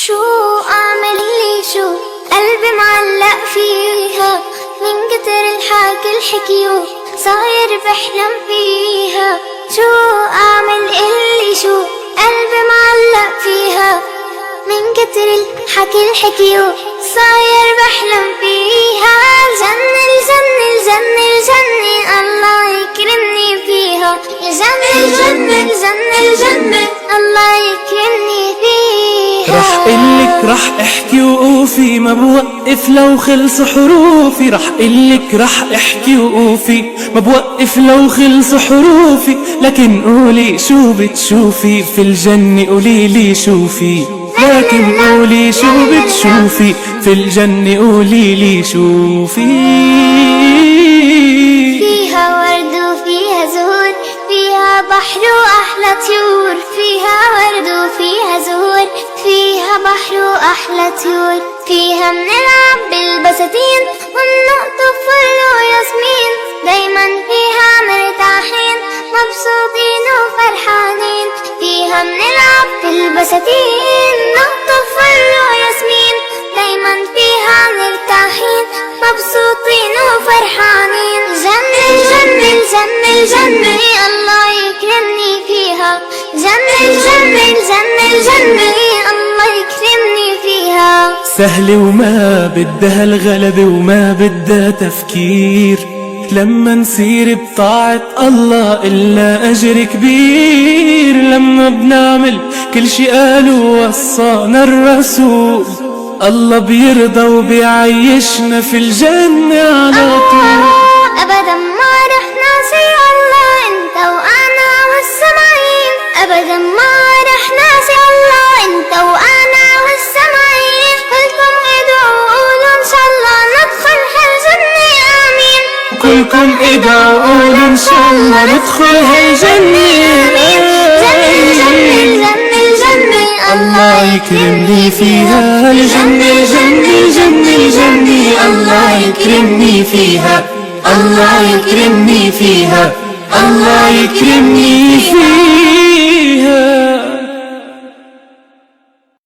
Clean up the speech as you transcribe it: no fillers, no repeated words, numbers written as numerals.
شو أعمل لي شو قلبي معلق فيها من كتر الحكي الحكيو صاير بحلم فيها. شو أعمل إلي شو قلبي معلق فيها من كتر الحكي الحكيو صاير بحلم فيها. الجنة الجنة الجنة الجنة الله يكرمني فيها. الجنة الجنة الجنة الجنة الله يكرمني فيها. رح قلك رح احكي وقوفي ما بوقف لو خلص حروفي. رح قلك رح احكي وقوفي ما بوقف لو خلص حروفي. لكن قولي شو بتشوفي في الجنة قوليلي شوفي. لكن قولي شو بتشوفي في الجنة قوليلي شوفي. فيها ورد وفيها زهور فيها بحر وأحلى طيور. فيها ورد وفيها زهور فيها بحر وأحلى طيور. فيها منلعب بالبساتين ونقطف فل وياسمين. دايما فيها مرتاحين مبسوطين وفرحانين. فيها منلعب بالبساتين نقطف فل وياسمين. دايما فيها مرتاحين مبسوطين وفرحانين. جنة الجنة الجنة الجنة الله يكرمني فيها. جنة الجنة الجنة الجنة الله يكرمني فيها. سهلة وما بدها الغلبة وما بدها تفكير. لما نسير بطاعة الله إلا أجر كبير. لما بنعمل كل شي قالوا وصانا الرسول الله بيرضى وبيعيشنا في الجنة على طول. أبدا ما رح ناسي الله انت وأنا والسمعين. أبدا ما رح ناسي الله انت وأنا والسمعين. كلكم ادعوا وقولوا إن شاء الله ندخل هالجنة آمين. كلكم ادعوا وقولوا إن شاء الله ندخل هالجنة آمين. جنة الجنة الجنة الله يكرمني فيها. الجنة الجنة الجنة الجنة الله يكرمني فيها. الله يكرمني فيها. الله يكرمني فيها.